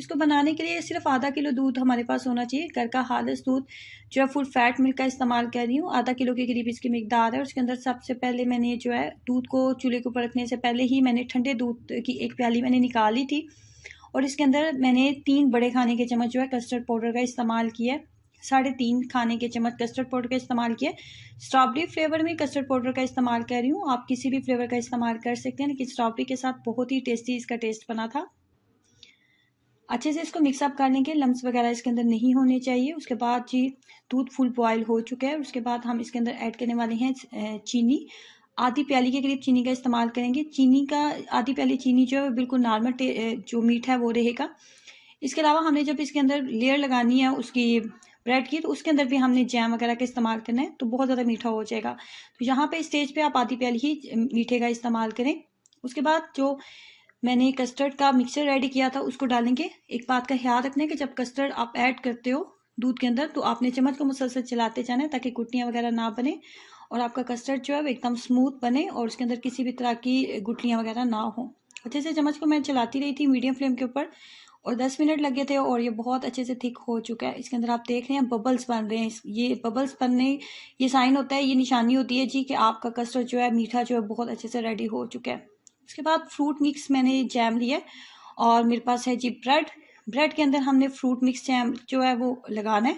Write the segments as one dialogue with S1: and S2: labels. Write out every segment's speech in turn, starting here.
S1: इसको बनाने के लिए सिर्फ आधा किलो दूध हमारे पास होना चाहिए। घर का खालिस दूध जो है फुल फैट मिल्क का इस्तेमाल कर रही हूँ। आधा किलो के करीब इसकी मिकदार है। उसके अंदर सबसे पहले मैंने जो है दूध को चूल्हे के ऊपर रखने से पहले ही मैंने ठंडे दूध की एक प्याली मैंने निकाली थी और इसके अंदर मैंने 3 बड़े खाने के चम्मच जो है कस्टर्ड पाउडर का इस्तेमाल किया है। 3.5 खाने के चम्मच कस्टर्ड पाउडर का इस्तेमाल किया। स्ट्रॉबेरी फ्लेवर में कस्टर्ड पाउडर का इस्तेमाल कर रही हूँ। आप किसी भी फ्लेवर का इस्तेमाल कर सकते हैं, लेकिन स्ट्रॉबेरी के साथ बहुत ही टेस्टी इसका टेस्ट बना था। अच्छे से इसको मिक्सअप कर लेंगे, लम्स वगैरह इसके अंदर नहीं होने चाहिए। उसके बाद जी दूध फुल बॉयल हो चुका है। उसके बाद हम इसके अंदर ऐड करने वाले हैं चीनी। आधी प्याली के करीब चीनी का इस्तेमाल करेंगे। चीनी का आधी प्याली चीनी जो है बिल्कुल नॉर्मल जो मीठा है वो रहेगा। इसके अलावा हमने जब इसके अंदर लेयर लगानी है उसकी ब्रेड की, तो उसके अंदर भी हमने जैम वगैरह का इस्तेमाल करना है, तो बहुत ज़्यादा मीठा हो जाएगा। तो यहाँ पे स्टेज पे आप आधी प्याली ही मीठे का इस्तेमाल करें। उसके बाद जो मैंने कस्टर्ड का मिक्सचर रेडी किया था उसको डालेंगे। एक बात का ख्याल रखना है कि जब कस्टर्ड आप ऐड करते हो दूध के अंदर तो आपने चम्मच को मुसलसल चलाते जाना है ताकि गुठलियाँ वगैरह ना बने और आपका कस्टर्ड जो है वो एकदम स्मूथ बने और उसके अंदर किसी भी तरह की गुठलियाँ वगैरह ना हो। अच्छे से चम्मच को मैं चलाती रही थी मीडियम फ्लेम के ऊपर और 10 मिनट लगे थे और ये बहुत अच्छे से थिक हो चुका है। इसके अंदर आप देख रहे हैं बबल्स बन रहे हैं। ये बबल्स बनने ये साइन होता है, ये निशानी होती है जी कि आपका कस्टर्ड जो है मीठा जो है बहुत अच्छे से रेडी हो चुका है। उसके बाद फ्रूट मिक्स मैंने जैम लिया और मेरे पास है जी ब्रेड के अंदर हमने फ्रूट मिक्स जैम जो है वो लगाना है।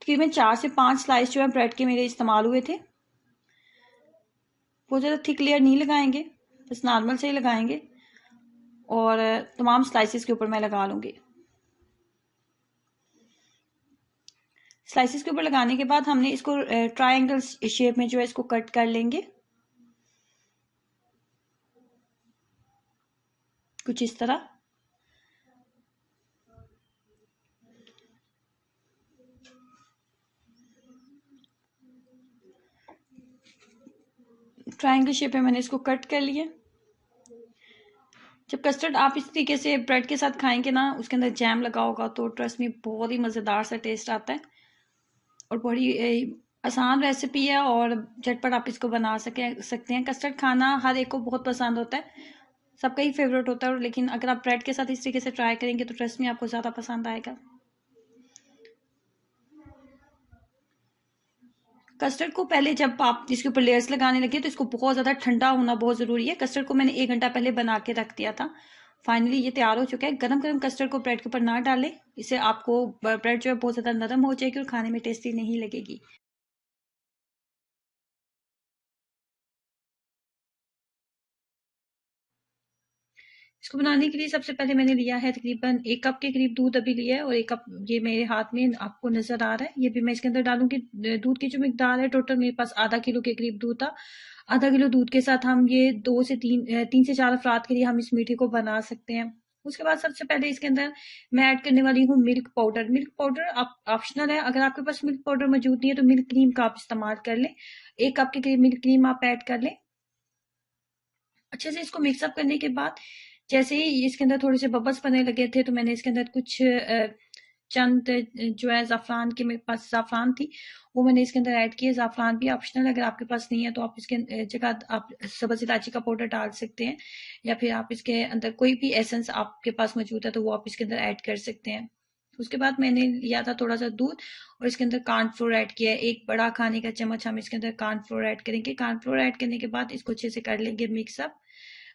S1: तकरीबन 4 से 5 स्लाइस जो है ब्रेड के मेरे इस्तेमाल हुए थे। बहुत ज़्यादा थिक लेयर नहीं लगाएंगे, बस नॉर्मल से ही लगाएंगे और तमाम स्लाइसेस के ऊपर मैं लगा लूँगी। स्लाइसेस के ऊपर लगाने के बाद हमने इसको ट्रायंगल शेप में जो है इसको कट कर लेंगे कुछ इस तरह। ट्रायंगल शेप में मैंने इसको कट कर लिया। जब कस्टर्ड आप इस तरीके से ब्रेड के साथ खाएंगे ना, उसके अंदर जैम लगा होगा तो ट्रस्ट में बहुत ही मज़ेदार सा टेस्ट आता है और बड़ी आसान रेसिपी है और झटपट आप इसको बना सकते हैं। कस्टर्ड खाना हर एक को बहुत पसंद होता है, सबका ही फेवरेट होता है, लेकिन अगर आप ब्रेड के साथ इस तरीके से ट्राई करेंगे तो ट्रस्ट में आपको ज़्यादा पसंद आएगा। कस्टर्ड को पहले जब आप इसके ऊपर लेयर्स लगाने लगे तो इसको बहुत ज़्यादा ठंडा होना बहुत ज़रूरी है। कस्टर्ड को मैंने 1 घंटा पहले बना के रख दिया था। फाइनली ये तैयार हो चुका है। गरम गरम कस्टर्ड को ब्रेड के ऊपर ना डालें, इससे आपको ब्रेड जो है बहुत ज़्यादा नरम हो जाएगी और खाने में टेस्टी नहीं लगेगी। इसको बनाने के लिए सबसे पहले मैंने लिया है तकरीबन 1 कप के करीब दूध अभी लिया है और 1 कप ये मेरे हाथ में आपको नजर आ रहा है। ये भी मैं इसके अंदर डालूंगी। दूध की जो मिकदार है टोटल मेरे पास आधा किलो के करीब दूध था। आधा किलो दूध के साथ हम ये 3 से 4 अफराद के लिए हम इस मीठे को बना सकते हैं। उसके बाद सबसे पहले इसके अंदर मैं ऐड करने वाली हूँ मिल्क पाउडर। मिल्क पाउडर आप ऑप्शनल है, अगर आपके पास मिल्क पाउडर मौजूद नहीं है तो मिल्क क्रीम का आप इस्तेमाल कर लें। 1 कप के करीब मिल्क क्रीम आप ऐड कर लें। अच्छे से इसको मिक्सअप करने के बाद जैसे ही इसके अंदर थोड़े से बबल्स बनने लगे थे तो मैंने इसके अंदर कुछ चंद जो है ज़ाफ़रान की, मेरे पास ज़ाफ़रान थी वो मैंने इसके अंदर ऐड किया। ज़ाफ़रान भी ऑप्शनल, अगर आपके पास नहीं है तो आप इसके जगह आप सब्ज़ इलायची का पाउडर डाल सकते हैं या फिर आप इसके अंदर कोई भी एसेंस आपके पास मौजूद है तो वो आप इसके अंदर ऐड कर सकते हैं। उसके बाद मैंने लिया था थोड़ा सा दूध और इसके अंदर कॉर्नफ्लोर ऐड किया है। 1 बड़ा खाने का चम्मच हम इसके अंदर कॉर्नफ्लोर ऐड करेंगे। कॉर्नफ्लोर ऐड करने के बाद इसको अच्छे से कर लेंगे मिक्सअप।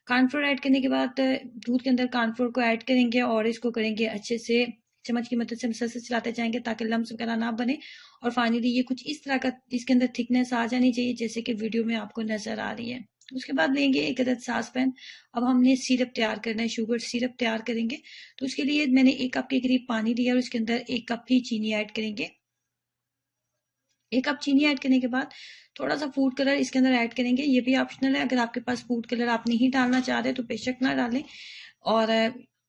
S1: कॉर्नफ्लोर ऐड करने के बाद दूध के अंदर कॉर्नफ्लोर को ऐड करेंगे और इसको करेंगे अच्छे से चम्मच की मदद से मुसलसल चलाते जाएंगे ताकि लम्स वगैरह ना बने। और फाइनली ये कुछ इस तरह का इसके अंदर थिकनेस आ जानी चाहिए जैसे कि वीडियो में आपको नजर आ रही है। उसके बाद लेंगे 1 अदद सास पैन। अब हमने सिरप तैयार करना है, शुगर सिरप तैयार करेंगे। तो उसके लिए मैंने 1 कप के करीब पानी लिया और उसके अंदर 1 कप ही चीनी ऐड करेंगे। 1 कप चीनी ऐड करने के बाद थोड़ा सा फूड कलर इसके अंदर ऐड करेंगे। ये भी ऑप्शनल है, अगर आपके पास फूड कलर आप नहीं डालना चाह रहे तो बेशक ना डालें। और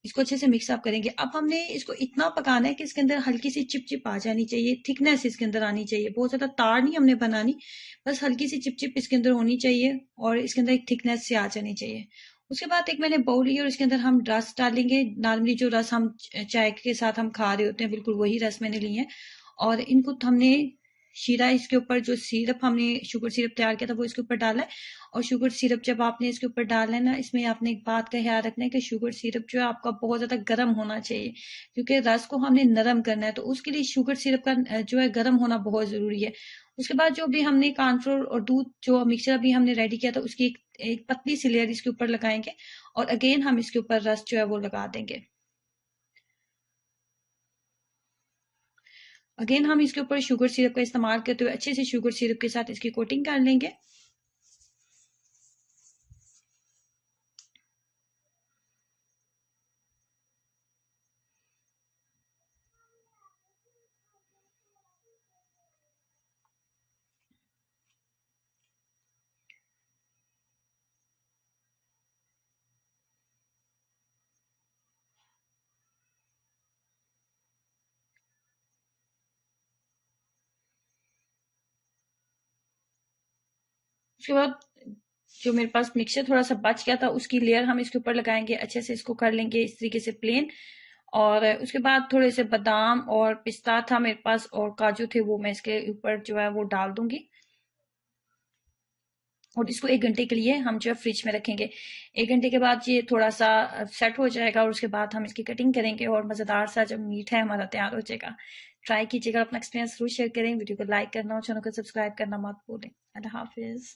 S1: इसको अच्छे से मिक्सअप करेंगे। अब हमने इसको इतना पकाना है कि इसके अंदर हल्की सी चिप आ जानी चाहिए, थिकनेस इसके अंदर आनी चाहिए। बहुत ज्यादा तार नहीं हमने बनानी, बस हल्की सी चिप इसके अंदर होनी चाहिए और इसके अंदर एक थिकनेस से आ जानी चाहिए। उसके बाद एक मैंने बाउल लिया और इसके अंदर हम रस डालेंगे। नॉर्मली जो रस हम चाय के साथ हम खा रहे होते हैं बिल्कुल वही रस मैंने लिए हैं और इनको हमने शीरा इसके ऊपर जो सिरप हमने शुगर सिरप तैयार किया था वो इसके ऊपर डाला है। और शुगर सिरप जब आपने इसके ऊपर डालना है ना, इसमें आपने एक बात का ख्याल रखना है कि शुगर सिरप जो है आपका बहुत ज्यादा गर्म होना चाहिए, क्योंकि रस को हमने नरम करना है, तो उसके लिए शुगर सिरप का जो है गर्म होना बहुत जरूरी है। उसके बाद जो भी हमने कॉर्नफ्लोर और दूध जो मिक्सचर अभी हमने रेडी किया था उसकी एक पतली सी लेयर इसके ऊपर लगाएंगे, और अगेन हम इसके ऊपर रस जो है वो लगा देंगे। अगेन हम इसके ऊपर शुगर सिरप का इस्तेमाल करते हुए अच्छे से शुगर सिरप के साथ इसकी कोटिंग कर लेंगे। उसके बाद जो मेरे पास मिक्सचर थोड़ा सा बच गया था उसकी लेयर हम इसके ऊपर लगाएंगे, अच्छे से इसको कर लेंगे इस तरीके से प्लेन। और उसके बाद थोड़े से बादाम और पिस्ता था मेरे पास और काजू थे, वो मैं इसके ऊपर जो है वो डाल दूंगी। और इसको 1 घंटे के लिए हम जो है फ्रिज में रखेंगे। 1 घंटे के बाद ये थोड़ा सा सेट हो जाएगा और उसके बाद हम इसकी कटिंग करेंगे और मज़ेदार सा जब मीठा है हमारा तैयार हो जाएगा। ट्राई कीजिएगा, अपना एक्सपीरियंस जरूर शेयर करें, वीडियो को लाइक करना और चैनल को सब्सक्राइब करना मत भूलें। अल्लाह हाफिज।